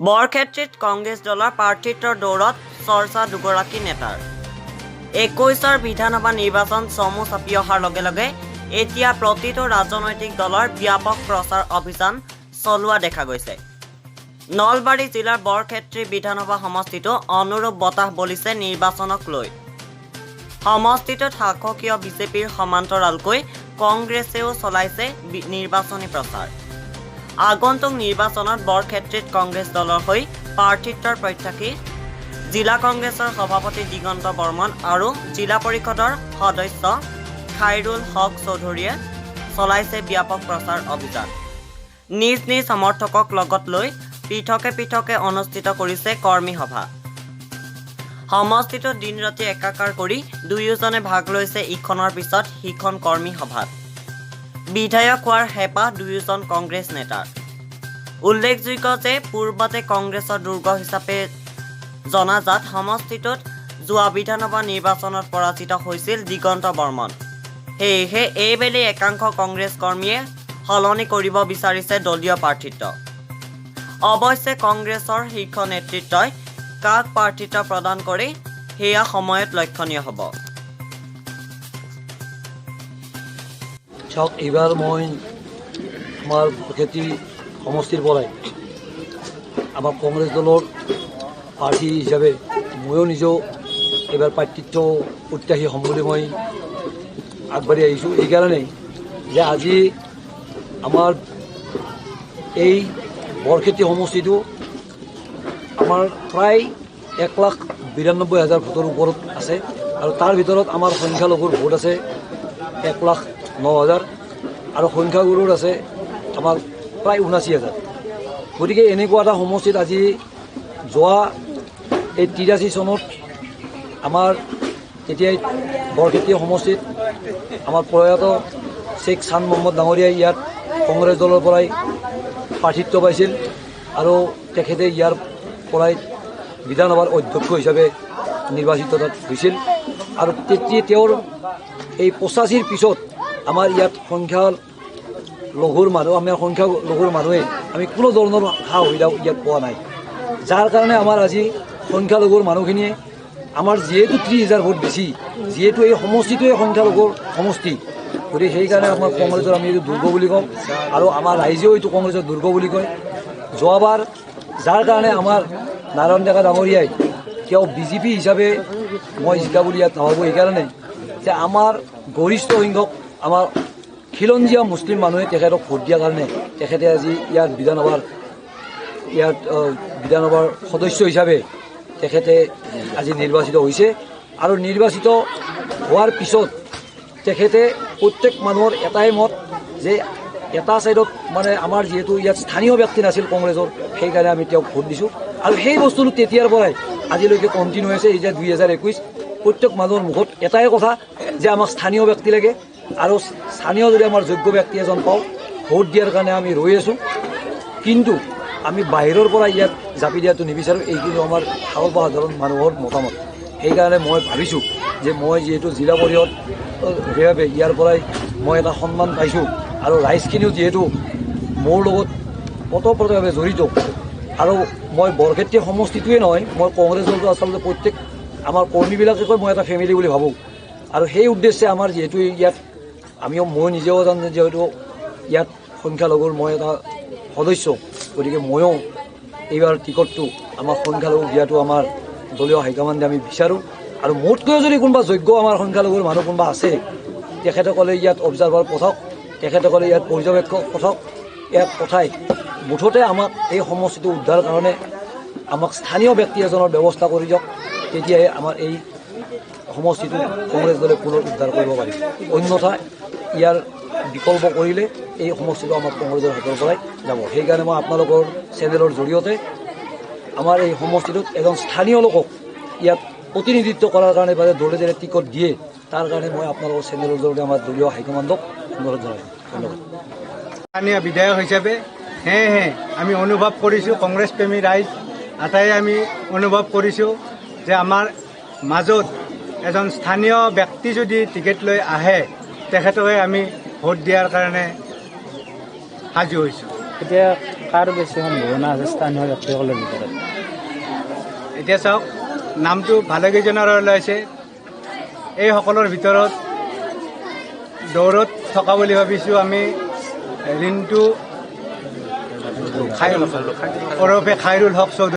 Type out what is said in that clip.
বৰক্ষেত্ৰীত কংগ্ৰেছ দলৰ প্ৰাৰ্থিত্বৰ দৌৰত চৰ্চা দুগৰাকী নেতাৰ 21ৰ বিধানসভা নিৰ্বাচন চমু চাপি অহাৰ লগে লগে এতিয়া প্ৰতিটো ৰাজনৈতিক দলৰ ব্যাপক প্ৰচাৰ অভিযান চলোৱা দেখা গৈছে। নলবাৰী জিলাৰ বৰক্ষেত্ৰী বিধানসভা সমষ্টিটো অনুৰূপ বতাহ বলিছে নিৰ্বাচনক লৈ। সমষ্টিটোত শাসকীয় বিজেপিৰ সমান্তৰালকৈ কংগ্ৰেছেও চলাইছে নিৰ্বাচনী প্ৰচাৰ। আগন্তুক নিৰ্বাচনত বৰক্ষেত্ৰীত কংগ্ৰেছ দলৰ হৈ প্ৰাৰ্থিত্বৰ প্ৰত্যাশী জিলা কংগ্ৰেছৰ সভাপতি দিগন্ত বৰ্মন আৰু জিলা পৰিষদৰ সদস্য খাইৰুল হক চৌধুৰীয়ে চলাইছে ব্যাপক প্ৰচাৰ অভিযান। নিজ নিজ সমৰ্থকক লগত লৈ পৃথকে পৃথকে অনুষ্ঠিত কৰিছে কৰ্মী সভা। সমষ্টিটোত দিন ৰাতি একাকাৰ কৰি দুয়োজনে ভাগ লৈছে ইখনৰ পিছত সিখন কৰ্মী সভাত। বিধায়ক হোৱাৰ হেঁপাহ দুয়োজন কংগ্ৰেছ নেতাৰ। উল্লেখযোগ্য যে পূৰ্বতে কংগ্ৰেছৰ দুৰ্গ হিচাপে জনাজাত সমষ্টিটোত যোৱা বিধানসভা নিৰ্বাচনত পৰাজিত হৈছিল দিগন্ত বৰ্মন। সেয়েহে এইবেলি একাংশ কংগ্ৰেছ কৰ্মীয়ে সলনি কৰিব বিচাৰিছে দলীয় প্ৰাৰ্থিত্ব। অৱশ্যে কংগ্ৰেছৰ শীৰ্ষ নেতৃত্বই কাক প্ৰাৰ্থিত্ব প্ৰদান কৰে সেয়া সময়ত লক্ষণীয় হ'ব। চাওক, এইবাৰ মই আমাৰ বৰক্ষেত্ৰী সমষ্টিৰ পৰাই আমাৰ কংগ্ৰেছ দলৰ প্ৰাৰ্থী হিচাপে ময়ো নিজেও এইবাৰ প্ৰাৰ্থিত্ব প্ৰত্যাশী হ'ম বুলি মই আগবাঢ়ি আহিছোঁ। এইকাৰণেই যে আজি আমাৰ এই বৰক্ষেত্ৰী সমষ্টিটো আমাৰ প্ৰায় 1,92,000 ভোটৰ ওপৰত আছে আৰু তাৰ ভিতৰত আমাৰ সংখ্যালঘুৰ ভোট আছে 1,09,000 আৰু সংখ্যাগুৰুৰ আছে আমাৰ প্ৰায় 79,000। গতিকে এনেকুৱা এটা সমষ্টিত আজি যোৱা এই 83 চনত আমাৰ তেতিয়াই বৰক্ষেত্ৰী সমষ্টিত আমাৰ প্ৰয়াত শ্বেখ চান মহম্মদ ডাঙৰীয়াই ইয়াত কংগ্ৰেছ দলৰ পৰাই প্ৰাৰ্থিত্ব পাইছিল আৰু তেখেতে ইয়াৰ পৰাই বিধানসভাৰ অধ্যক্ষ হিচাপে নিৰ্বাচিত হৈছিল। আৰু তেতিয়া তেওঁৰ এই 85ৰ পিছত আমাৰ ইয়াত সংখ্যালঘুৰ মানুহে আমি কোনো ধৰণৰ সা সুবিধা ইয়াত পোৱা নাই, যাৰ কাৰণে আমাৰ আজি সংখ্যালঘুৰ মানুহখিনিয়ে আমাৰ যিহেতু 30,000 ভোট বেছি, যিহেতু এই সমষ্টিটোৱে সংখ্যালঘুৰ সমষ্টি, গতিকে সেইকাৰণে আমাৰ কংগ্ৰেছৰ আমি এইটো দুৰ্গ বুলি কওঁ আৰু আমাৰ ৰাইজেও এইটো কংগ্ৰেছৰ দুৰ্গ বুলি কয়। যোৱাবাৰ যাৰ কাৰণে আমাৰ নাৰায়ণ ডেকা ডাঙৰীয়াই তেওঁ বিজেপি হিচাপে মই জিকা বুলি ইয়াত নাভাবোঁ, এইকাৰণে যে আমাৰ গৰিষ্ঠ সংখ্যক আমাৰ খিলঞ্জীয়া মুছলিম মানুহে তেখেতক ভোট দিয়াৰ কাৰণে তেখেতে আজি ইয়াত বিধানসভাৰ সদস্য হিচাপে তেখেতে আজি নিৰ্বাচিত হৈছে। আৰু নিৰ্বাচিত হোৱাৰ পিছত তেখেতে প্ৰত্যেক মানুহৰ এটাই মত যে এটা ছাইডত মানে আমাৰ যিহেতু ইয়াত স্থানীয় ব্যক্তি নাছিল কংগ্ৰেছৰ, সেইকাৰণে আমি তেওঁক ভোট দিছোঁ আৰু সেই বস্তুটো তেতিয়াৰ পৰাই আজিলৈকে কণ্টিনিউ হৈছে। এই যে 2021 প্ৰত্যেক মানুহৰ মুখত এটাই কথা যে আমাক স্থানীয় ব্যক্তি লাগে আৰু স্থানীয় যদি আমাৰ যোগ্য ব্যক্তি এজন পাওঁ ভোট দিয়াৰ কাৰণে আমি ৰৈ আছোঁ। কিন্তু আমি বাহিৰৰ পৰা ইয়াত জাপি দিয়াটো নিবিচাৰোঁ, এইখিনি আমাৰ সাধাৰণ মানুহৰ মতামত। সেইকাৰণে মই ভাবিছোঁ যে মই যিহেতু জিলা পৰিষদ হিচাপে ইয়াৰ পৰাই মই এটা সন্মান পাইছোঁ আৰু ৰাইজখিনিও যিহেতু মোৰ লগত ওতঃপ্ৰোতভাৱে জড়িত আৰু মই বৰক্ষেত্ৰী সমষ্টিটোৱে নহয়, মই কংগ্ৰেছ দলটো আচলতে প্ৰত্যেক আমাৰ কৰ্মীবিলাকে মই এটা ফেমিলি বুলি ভাবোঁ। আৰু সেই উদ্দেশ্যে আমাৰ যিহেতু ইয়াত মই নিজেও জানো যিহেতু ইয়াত সংখ্যালঘুৰ মই এটা সদস্য, গতিকে ময়ো এইবাৰ টিকটটো আমাৰ সংখ্যালঘুক দিয়াটো আমাৰ দলীয় হাইকমাণ্ডে আমি বিচাৰোঁ। আৰু মোতকৈও যদি কোনোবা যোগ্য আমাৰ সংখ্যালঘুৰ মানুহ কোনোবা আছে, তেখেতসকলে ইয়াত অবজাৰ্ভাৰ পঠাওক, তেখেতসকলে ইয়াত পৰ্যবেক্ষক পঠাওক, ইয়াত পঠাই মুঠতে আমাক এই সমষ্টিটো উদ্ধাৰৰ কাৰণে আমাক স্থানীয় ব্যক্তি এজনৰ ব্যৱস্থা কৰি দিয়ক, তেতিয়াহে আমাৰ এই সমষ্টিটো কংগ্ৰেছ দলে পুনৰ উদ্ধাৰ কৰিব পাৰিব। অন্যথা ইয়াৰ বিকল্প কৰিলে এই সমষ্টিটো আমাৰ কংগ্ৰেছৰ হাতৰ পৰাই যাব। সেইকাৰণে মই আপোনালোকৰ চেনেলৰ জৰিয়তে আমাৰ এই সমষ্টিটোত এজন স্থানীয় লোকক ইয়াত প্ৰতিনিধিত্ব কৰাৰ কাৰণে দলে যেনে টিকট দিয়ে, তাৰ কাৰণে মই আপোনালোকৰ চেনেলৰ জৰিয়তে আমাৰ দলীয় হাইকমাণ্ডক অনুৰোধ জনাইছোঁ। ধন্যবাদ। স্থানীয় বিধায়ক হিচাপে সেয়েহে আমি অনুভৱ কৰিছোঁ, কংগ্ৰেছ প্ৰেমী ৰাইজ আটাইয়ে আমি অনুভৱ কৰিছোঁ যে আমাৰ মাজত এজন স্থানীয় ব্যক্তি যদি টিকেট লৈ আহে তেখেতকে আমি ভোট দিয়াৰ কাৰণে সাজু হৈছোঁ। এতিয়া কাৰ বেছি সম্ভাৱনা আছে স্থানীয় ব্যক্তিসকলৰ ভিতৰত? এতিয়া চাওক, নামটো ভালেকেইজনৰ ওলাইছে। এই সকলৰ ভিতৰত দৌৰত থকা বুলি ভাবিছোঁ আমি ৰিণ্টু ওৰফে খাইৰুল হক চৌধুৰী।